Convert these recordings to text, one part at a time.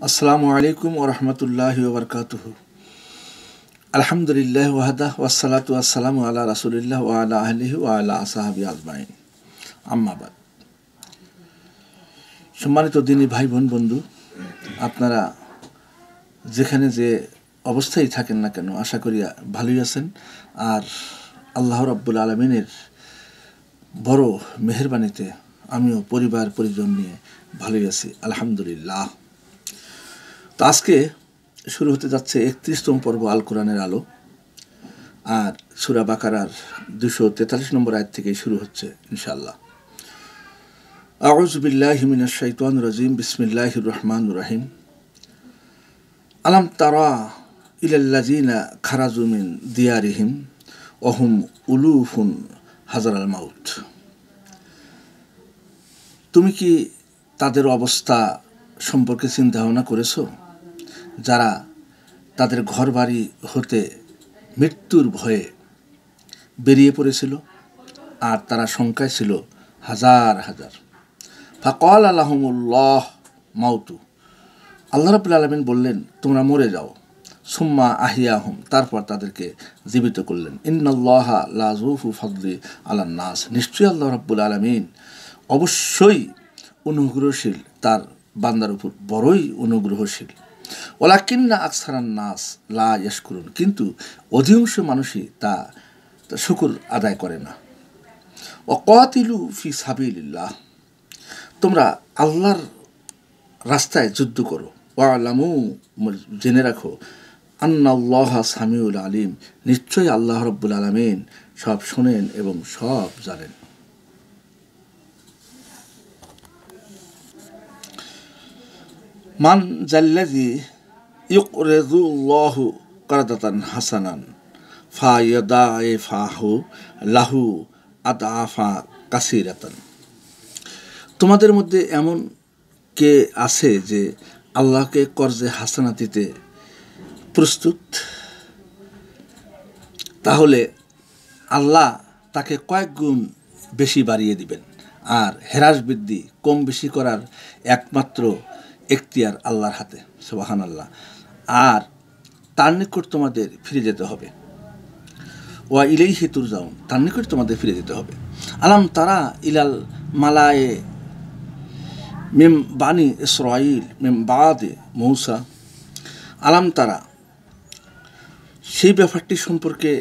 আসসালামু আলাইকুম ওয়া রাহমাতুল্লাহি ওয়া বারাকাতুহু। আলহামদুলিল্লাহ ওয়াহদা ওয়াসসালাতু ওয়াসসালামু আলা রাসূলিল্লাহ ওয়া আলা আহলিহি ওয়া আলা আসহাবিহি আজমাইন। আম্মা বাদ। সম্মানিত দিনী ভাই বোন বন্ধু, আপনারা যেখানে যে অবস্থায় থাকেন না কেন, আশা করি ভালোই আছেন। আর আল্লাহ রাব্বুল আলামিনের বড় মেহেরবানিতে আমিও পরিবার পরিজন নিয়ে ভালোই আছি, আলহামদুলিল্লাহ। তো আজকে শুরু হতে যাচ্ছে 31তম পর্ব আল কোরআনের আলো। আর সূরা বাকারার 243 নম্বর আয়াত থেকে শুরু হচ্ছে ইনশাআল্লাহ। আউযু বিল্লাহি মিনাশ শাইতানির রাজিম, বিসমিল্লাহির রহমানির রহিম। আলাম তারা ইলাল্লাযিনা খারাজু মিন দিয়ারিহিম ওয়া হুম উলুফুন হাযারাল মাউত। তুমি কি তাদের অবস্থা সম্পর্কে চিন্তা ভাবনা করেছো, যারা তাদের ঘরবাড়ি হতে মৃত্যুর ভয়ে বেরিয়ে পড়েছিল, আর তারা সংখ্যায় ছিল হাজার হাজার। ফাকাল আলাহুমুল্লাহ মাউতু, আল্লাহ রাব্বুল আলামিন বললেন তোমরা মরে যাও। সুম্মা আহিয়াহুম, তারপর তাদেরকে জীবিত করলেন। ইন্নাল্লাহা লা যুফু ফাদলি আলান নাস, নিশ্চয়ই আল্লাহ রাব্বুল আলামিন অবশ্যই অনুগ্রহশীল, তার বান্দার উপর বড়ই অনুগ্রহশীল। ওয়ালাকিন্না আকসারান নাস লা ইয়াশকুরুন, কিন্তু অধিকাংশ মানুষই তা শুকর আদায় করে না। ওয়াকাতিলু ফি সাবিলিল্লাহ, তোমরা আল্লাহর রাস্তায় যুদ্ধ করো। ওয়ালামু, জেনে রাখো, আন্নাল্লাহা সামিউল আলিম, নিশ্চয়ই আল্লাহ রাব্বুল আলামিন সব শোনেন এবং সব জানেন। মান জাল্লাযী ইউকরিদুল্লাহু কারদাতান হাসানান ফায়াদাইফাহু লাহু আদআফা কাসীরাতান। তোমাদের মধ্যে এমন কে আছে যে আল্লাহকে কর্জে হাসানা দিতে প্রস্তুত? তাহলে আল্লাহ তাকে কয়েক গুণ বেশি বাড়িয়ে দিবেন। আর হেরাস বৃদ্ধি কম বেশি করার একমাত্র এখতিয়ার আল্লাহর হাতে, সুবহানাল্লাহ। আর তার নিকট তোমাদের ফিরে যেতে হবে। ওয়া ইলাইহি তুরজাউন, তার নিকট তোমাদের ফিরে যেতে হবে। আলাম তারা ইলাল মালায়ে মিম বানি ইসরাইল মিম বাদে মূসা, আলাম তারা, সেই ব্যাপারটি সম্পর্কে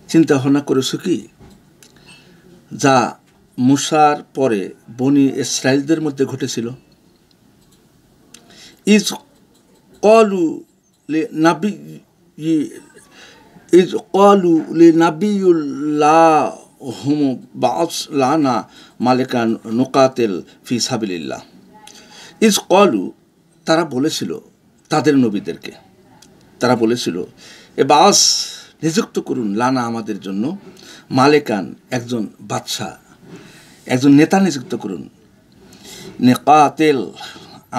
চিন্তা ভাবনা করেছো কি, যা মূসার পরে বনি ইসরাইলদের মধ্যে ঘটেছিল। ইজ ক্বালু লিনাবিয়্যিল্লাহুম বা'স লানা মালিকান নুকাতিল ফি সাবিলিল্লাহ। ইজ ক্বালু, তারা বলেছিল তাদের নবীদেরকে, তারা বলেছিল এ বাস, নিযুক্ত করুন, লানা, আমাদের জন্য, মালিকান, একজন বাদশাহ, একজন নেতা নিযুক্ত করুন, নুকাতিল,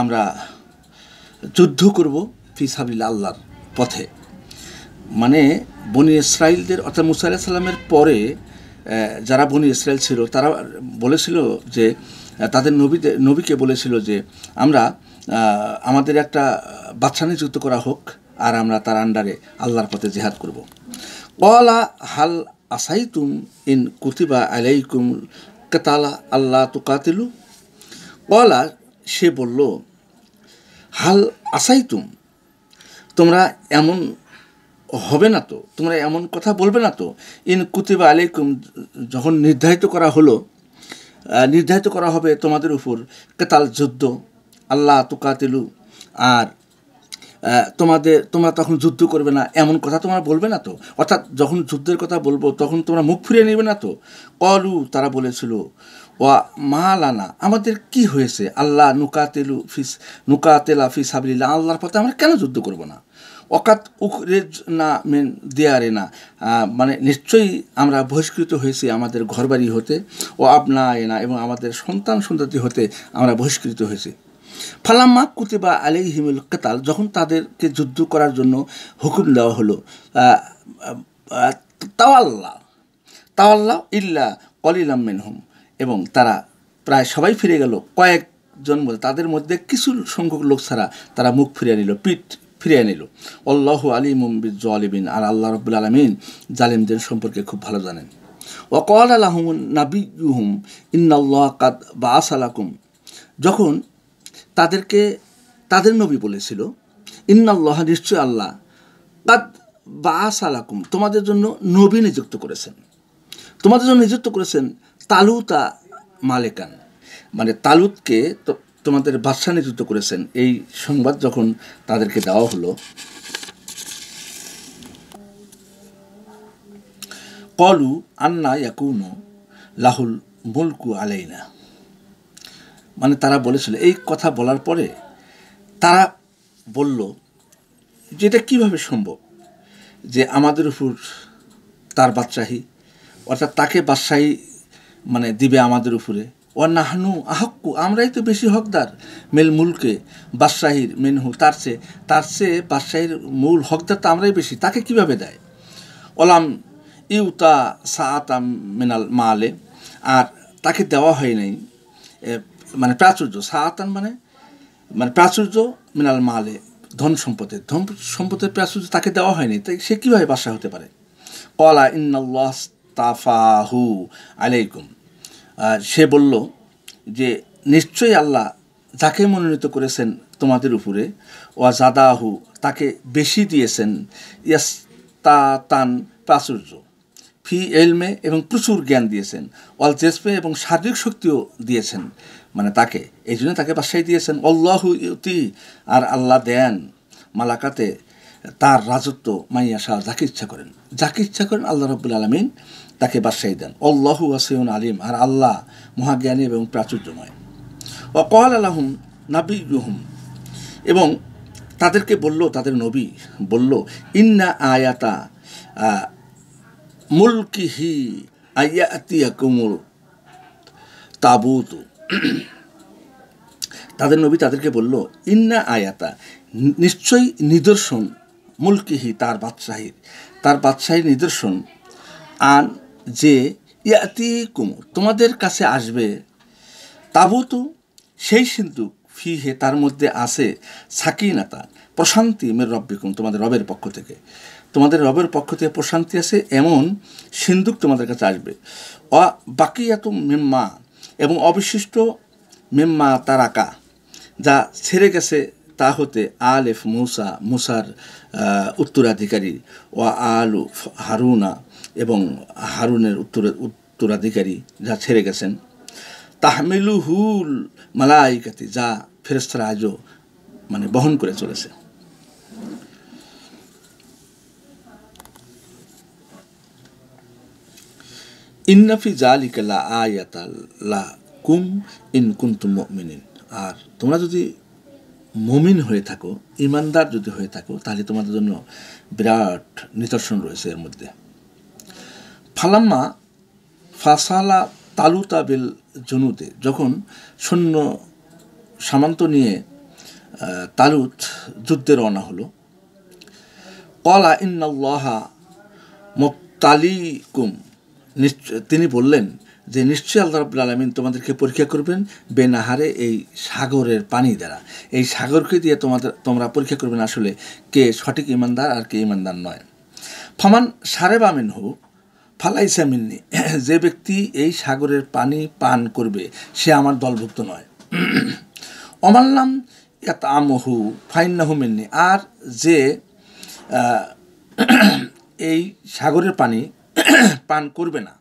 আমরা যুদ্ধ করব, ফি সাবিলিল্লাহ, আল্লাহর পথে। মানে বনি ইসরাইলদের, অর্থাৎ মূসা আলাইহিস সালামের পরে যারা বনি ইসরাইল ছিল, তারা বলেছিল যে তাদের নবীকে বলেছিল যে আমরা আমাদের একটা বাদশা নিযুক্ত করা হোক, আর আমরা তার আন্ডারে আল্লাহর পথে জিহাদ করব। ক্বালা হাল আসাইতুম ইন কুতিবা আলাইকুম কিতালা আল্লাহ তুকাতিলু। ক্বালা, সে বলল, হাল আসাইতুম, তোমরা এমন হবে না তো, তোমরা এমন কথা বলবে না তো, ইন কুতিবা আলাইকুম, যখন নির্ধারিত করা হবে তোমাদের উপর, কেতাল, যুদ্ধ, আল্লাহ তুকাতিলু, আর তোমরা তখন যুদ্ধ করবে না, এমন কথা তোমরা বলবে না তো, অর্থাৎ যখন যুদ্ধের কথা বলবো তখন তোমরা মুখ ফিরিয়ে নেবে না তো। কলু, তারা বলেছিল, ওয়া মালানা, আমাদের কি হয়েছে, আল্লাহ নুকাতেলা ফি সাবিলিল্লাহ, আল্লাহর পথে আমরা কেন যুদ্ধ করব না। ওয়াকাত উখরিজ না মিন দিয়ারিনা, মানে নিশ্চয়ই আমরা বহিষ্কৃত হয়েছি আমাদের ঘরবাড়ি হতে, ও আবনায়না, এবং আমাদের সন্তান সন্ততি হতে আমরা বহিষ্কৃত হয়েছি। ফালাম্মা কুতিবা আলাইহিমুল কিতাল, যখন তাদেরকে যুদ্ধ করার জন্য হুকুম দেওয়া হলো, তাওয়াল্লাহ ইল্লা কলিলাম মিনহুম, এবং তারা প্রায় সবাই ফিরে গেল, কয়েক তাদের মধ্যে কিছু সংখ্যক লোক ছাড়া তারা মুখ ফিরিয়ে নিল, পিঠ ফিরিয়ে নিল। আল্লাহু আলিমুম বিজ্জালিমিন, আর আল্লাহ রাব্বুল আলামিন জালিমদের সম্পর্কে খুব ভালো জানেন। ওয়া ক্বালা লাহুম নাবিয়্যুহুম ইন্নাল্লাহা কাদ বাআসা লাকুম, যখন তাদেরকে তাদের নবী বলেছিল, ইন্নাল্লাহা, নিশ্চয় আল্লাহ, কাদ বাআসা লাকুম, তোমাদের জন্য নবী নিযুক্ত করেছেন, তোমাদের জন্য নিযুক্ত করেছেন তালুতা মালেকান, মানে তালুতকে তোমাদের বাদশা নিযুক্ত করেছেন। এই সংবাদ যখন তাদেরকে দেওয়া হলো, কলু আন্না ইয়াকুনু লাহুল মুলকু আলাইনা, মানে তারা বলেছিল, এই কথা বলার পরে তারা বলল যে এটা কীভাবে সম্ভব যে আমাদের উপর তার বাদশাহী, অর্থাৎ তাকে বাদশাহী মানে দিবে আমাদের উপরে। ও নাহনু আহক্কু, আমরাই তো বেশি হকদার, মেল মুলকে, বাদশাহীর মেনহু, তার চেয়ে বাদশাহীর মূল হকদার তো আমরাই বেশি, তাকে কিভাবে দেয়। ওলাম ইউতা সাআতাম মিনাল মালে, আর তাকে দেওয়া হয় নাই মানে প্রাচুর্য, সাআতান মানে প্রাচুর্য, মিনাল মালে ধন সম্পদের প্রাচুর্য তাকে দেওয়া হয়নি, তাই সে কীভাবে বাদশা হতে পারে। ক্বালা ইন্নাল্লাহ তাফাহু আলাইকুম, সে বলল যে নিশ্চয়ই আল্লাহ যাকে মনোনীত করেছেন তোমাদের উপরে, ওয়া জাদাহু, তাকে বেশি দিয়েছেন, ইয়াস্তাতান, প্রাচুর্য, ফি এলমে, এবং প্রচুর জ্ঞান দিয়েছেন, ওয়াল জেসপে, এবং শারীরিক শক্তিও দিয়েছেন, মানে তাকে, এই জন্য তাকে বাদশাহী দিয়েছেন। আল্লাহু ইউতি, আর আল্লাহ দেন, মালাকাতে, তার রাজত্ব, মাইয়াশা, যাকে ইচ্ছা করেন আল্লাহ রাব্বুল আলামিন তাকে বাদশাহী দেন। আল্লাহু ওয়াসিউন আলিম, আর আল্লাহ মহাজ্ঞানী এবং প্রাচুর্যময়। ওয়া ক্বালা লাহুম নাবিয়্যুহুম, এবং তাদেরকে বলল, তাদের নবী বলল, ইন্না আয়াতা মুলকিহি আয়াতিয়াকুমুল তাবুতু, তাদের নবী তাদেরকে বলল, ইন্না আয়াতা, নিশ্চয়ই নিদর্শন, মুলকিহি, তার বাদশাহীর নিদর্শন, আন, যে, ইয়াতিকুম, তোমাদের কাছে আসবে, তাবুতু, সেই সিন্দুক, ফিহে, তার মধ্যে আছে, সাকিনাতা, প্রশান্তি, মের রব্বিকুম, তোমাদের রবের পক্ষ থেকে, প্রশান্তি আছে এমন সিন্দুক তোমাদের কাছে আসবে। বাকিয়াতু মিম্মা, এবং অবশিষ্ট, মিম্মা তারাকা, যা ছেড়ে গেছে, তা হতে, আলেফ মুসার উত্তরাধিকারী, ও আলু হারুনা, এবং হারুনের উত্তরাধিকারী যা ছেড়ে গেছেন, তাহমিলুহুল মালাইকাতি, যা ফেরেশতারা আজও মানে বহন করে চলেছে। ইন্নাফি জালিকা লা আয়াতাল লাকুম ইন কুনতুম মুমিনিন, আর তোমরা যদি মুমিন হয়ে থাকো, ইমানদার যদি হয়ে থাকো, তাহলে তোমাদের জন্য বিরাট নিদর্শন রয়েছে এর মধ্যে। ফালাম্মা ফাসালা তালুতা বিল জুনুদে, যখন সৈন্য সামন্ত নিয়ে তালুত যুদ্ধে রওনা হলো, ক্বালা ইন্নাল্লাহা মুবতালিকুম, তিনি বললেন যে নিশ্চয়ই আল্লাহ রাব্বুল আলামিন তোমাদেরকে পরীক্ষা করবেন, বেনাহারে, এই সাগরের পানি দ্বারা, এই সাগরকে দিয়ে তোমরা পরীক্ষা করবেন আসলে কে সঠিক ইমানদার আর কে ইমানদার নয়। ফামান সারেবা মিনহু ফালাইসা মিন্নি, যে ব্যক্তি এই সাগরের পানি পান করবে সে আমার দলভুক্ত নয়। অমাল্লাম ইয়াতআমহু ফাইন্নাহু মিন্নি, আর যে এই সাগরের পানি পান করবে না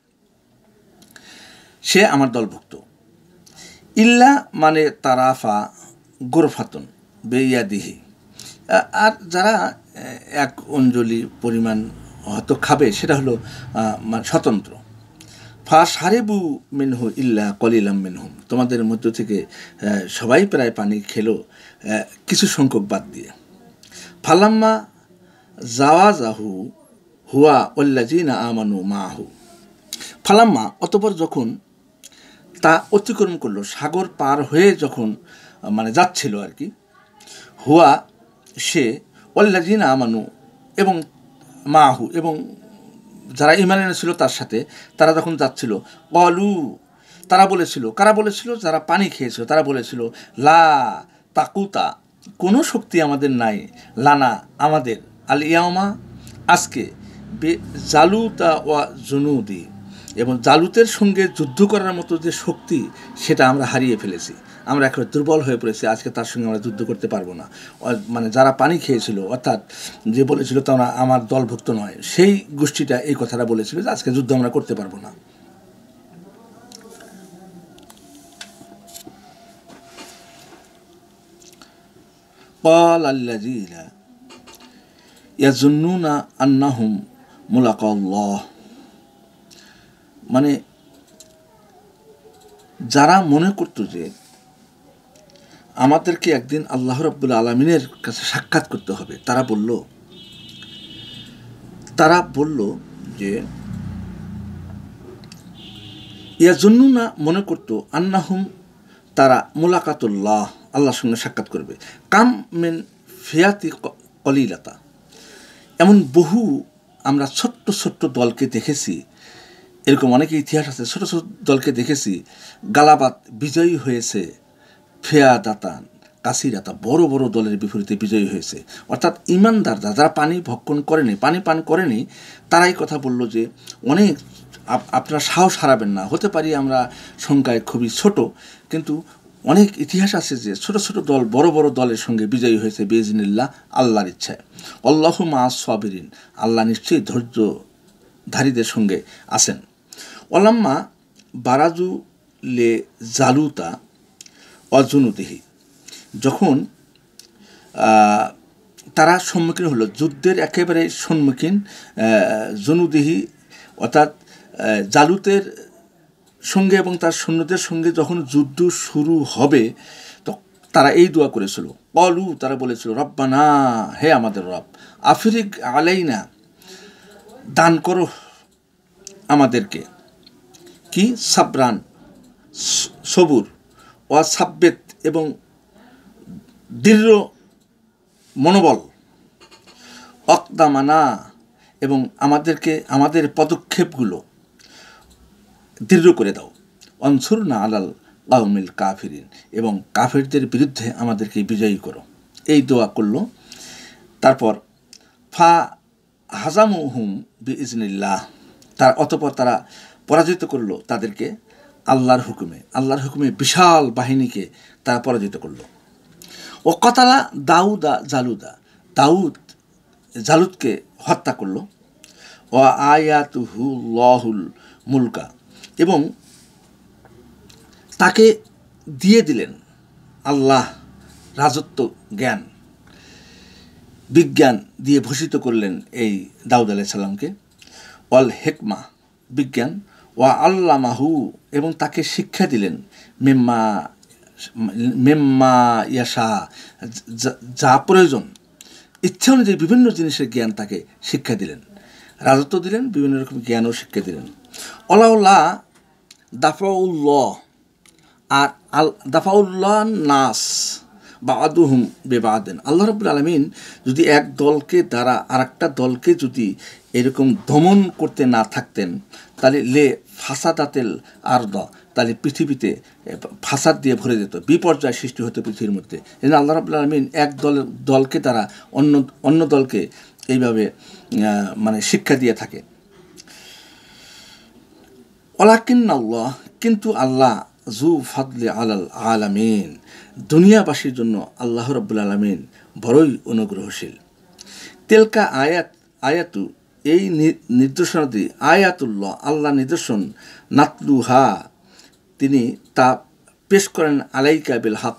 সে আমার দলভুক্ত। ইল্লা, মানে তারাফা গোরফাতন বেয়াদিহি, আর যারা এক অঞ্জলি পরিমাণ হয়তো খাবে, সেটা হলো স্বতন্ত্র। ফা সারেবু মিনহু ইল্লা কলিলাম মিনহুম, তোমাদের মধ্য থেকে সবাই প্রায় পানি খেলো, কিছু সংখ্যক বাদ দিয়ে। ফালাম্মা জাওয়াজাহু হুয়া ওয়াল্লাযিনা আমানু মাহু, ফালাম্মা, অতঃপর যখন তা অতিক্রম করলো, সাগর পার হয়ে যখন মানে যাচ্ছিল আর কি, হুয়া, সে, ওয়াল্লাযিনা আমানু, এবং মাহু, এবং যারা ঈমান এনেছিল তার সাথে, তারা যখন যাচ্ছিল, ক্বালু, তারা বলেছিল, কারা বলেছিল? যারা পানি খেয়েছিল তারা বলেছিল, লা তাকুতা, কোনো শক্তি আমাদের নাই, লানা আমাদের, আল ইয়ামা আজকে, বে জালুতা ওয়া জুনুদি, এবং জালুতের সঙ্গে যুদ্ধ করার মতো যে শক্তি সেটা আমরা হারিয়ে ফেলেছি, আমরা এখন দুর্বল হয়ে পড়েছি, আজকে তার সঙ্গে আমরা যুদ্ধ করতে পারবো না। মানে যারা পানি খেয়েছিল, অর্থাৎ যে বলেছিল তারা আমার দলভুক্ত নয়, সেই গোষ্ঠীটা এই কথাটা বলেছিল যে আজকে যুদ্ধ আমরা করতে পারবো না। قال الذين يظنون أنهم ملاقو الله, মানে যারা মনে করতো যে আমাদেরকে একদিন আল্লাহ রাব্বুল আলামিনের কাছে সাক্ষাৎ করতে হবে, তারা বলল যে ইয়াজুন্নুনা, মনে করতো, আন্নাহুম, তারা মুলাকাতুল্লাহ, আল্লাহর সঙ্গে সাক্ষাৎ করবে। কাম মিন ফিয়াতি কলিলাতা, এমন বহু আমরা ছোট্ট ছোট্ট দলকে দেখেছি, এরকম অনেক ইতিহাস আছে, ছোট ছোট দলকে দেখেছি, গালাবাত বিজয়ী হয়েছে, ফেয়াদাতান কাসিরাতা, বড় বড় দলের বিপরীতে বিজয়ী হয়েছে। অর্থাৎ ইমানদার যারা পানি পান করেনি তারাই কথা বলল যে অনেক আপনারা সাহস হারাবেন না, হতে পারি আমরা সংখ্যায় খুবই ছোট, কিন্তু অনেক ইতিহাস আছে যে ছোট ছোট দল বড় বড় দলের সঙ্গে বিজয়ী হয়েছে বিইজনিল্লাহ, আল্লাহর ইচ্ছায়। আল্লাহু মা'আস সাবিরিন, আল্লাহ নিশ্চয়ই ধৈর্যধারীদের সঙ্গে আছেন। ওলাম্মা বারাজু লে জালুতা অজুনুদিহি, যখন তারা সম্মুখীন হলো, যুদ্ধের একেবারে সম্মুখীন, জুনুদিহি অর্থাৎ জালুতের সঙ্গে এবং তার সৈন্যদের সঙ্গে যখন যুদ্ধ শুরু হবে, তো তারা এই দোয়া করেছিল, কলু, তারা বলেছিল, রব্বানা, হে আমাদের রব, আফরিক আলাইনা, দান করো আমাদেরকে, কি সাবরান, সবুর, ওয়াসাব্বেত, এবং দৃঢ় মনোবল, অকদামানা, এবং আমাদের পদক্ষেপগুলো দৃঢ় করে দাও, অনসুরনা আলাল কাওমিল কাফিরিন, এবং কাফিরদের বিরুদ্ধে আমাদেরকে বিজয়ী করো, এই দোয়া করল। তারপর ফা হাজামুহুম বিইজনিল্লাহ, অতঃপর তারা পরাজিত করলো তাদেরকে আল্লাহর হুকুমে বিশাল বাহিনীকে তারা পরাজিত করলো। ও কতালা দাউদ জালুদকে হত্যা করলো। ও আয়াতুহুল্লাহুল মুলকা, এবং তাকে দিয়ে দিলেন আল্লাহ রাজত্ব, বিজ্ঞান দিয়ে ভূষিত করলেন এই দাউদ আলাইহিস সালামকে। ওয়াল হিকমা, বিজ্ঞান, ওয়া আল্লামাহু, এবং তাকে শিক্ষা দিলেন, মেম্মা ইয়াশা, যা প্রয়োজন, ইচ্ছা অনুযায়ী বিভিন্ন জিনিসের জ্ঞান তাকে শিক্ষা দিলেন, রাজত্ব দিলেন, বিভিন্ন রকম জ্ঞানও শিক্ষা দিলেন। অলাউল্লাহ দাফাউল্লাহ, আর দাফাউল্লাহ নাস বাদুহুম বেবাদেন, আল্লাহ রাব্বুল আলামিন যদি এক দলকে দ্বারা আর একটা দলকে যদি এরকম দমন করতে না থাকতেন, তাহলে লে ফাসাদাতেল আরদা, তাহলে পৃথিবীতে ফাসাদ দিয়ে ভরে যেত, বিপর্যয় সৃষ্টি হতো পৃথিবীর মধ্যে। এই আল্লাহ রাব্বুল আলামিন এক দলকে দ্বারা অন্য দলকে এইভাবে মানে শিক্ষা দিয়ে থাকে। ওয়ালাকিন্নাল্লাহ, কিন্তু আল্লাহ, জু ফাদলি আলাল আলামিন, দুনিয়াবাসীর জন্য আল্লাহ রাব্বুল আলামিন বড়ই অনুগ্রহশীল। তেলকা আয়াতু, এই নিদর্শনাদি, আয়াতুল্লাহ, আল্লাহ নিদর্শন, নাতলুহা, তিনি তা পেশ করেন, আলাইকা বিল হক,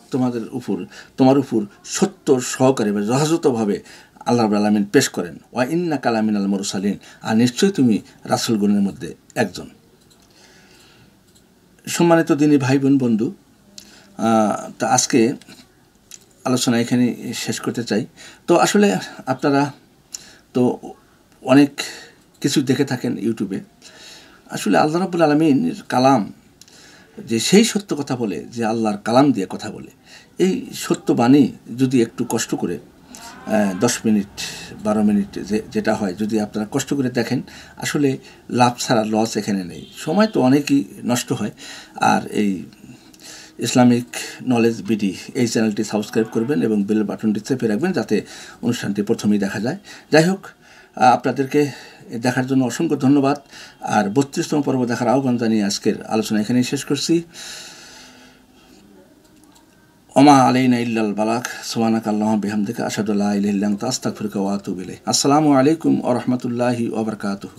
তোমার উপর সত্য সহকারে বা যথাযথভাবে আল্লাহ রাব্বুল আলামিন পেশ করেন। ওয়া ইন্নাকা লামিনাল মুরসালিন, আর নিশ্চয়ই তুমি রাসূলগণের মধ্যে একজন। সম্মানিত দিনী ভাই বোন বন্ধু, তা আজকে আলোচনা এখানে শেষ করতে চাই। তো আসলে আপনারা তো অনেক কিছু দেখে থাকেন ইউটিউবে। আসলে আল্লাহ রাব্বুল আলামিনের কালাম, যে সেই সত্য কথা বলে, যে আল্লাহর কালাম দিয়ে কথা বলে, এই সত্য বাণী যদি একটু কষ্ট করে 10 মিনিট 12 মিনিট যেটা হয়, যদি আপনারা কষ্ট করে দেখেন, আসলে লাভ ছাড়া লস এখানে নেই। সময় তো অনেকই নষ্ট হয়। আর এই ইসলামিক নলেজ বিডি এই চ্যানেলটি সাবস্ক্রাইব করবেন এবং বেল বাটনটি চেপে রাখবেন যাতে অনুষ্ঠানটি প্রথমেই দেখা যায়। যাই হোক, আপনাদেরকে দেখার জন্য অসংখ্য ধন্যবাদ। আর 32তম পর্ব দেখার আহ্বান জানিয়ে আজকের আলোচনা এখানেই শেষ করছি। ওমা আলাইনা ইল্লাল বালাগ, সুবহানাকা আল্লাহুম্মা বিহামদিকা, আশহাদু আল্লা ইলাহা ইল্লা আনতা, আস্তাগফিরুকা ওয়া আতুবু ইলাইক। আসসালামু আলাইকুম ওয়া রাহমাতুল্লাহি ওয়া বারাকাতুহু।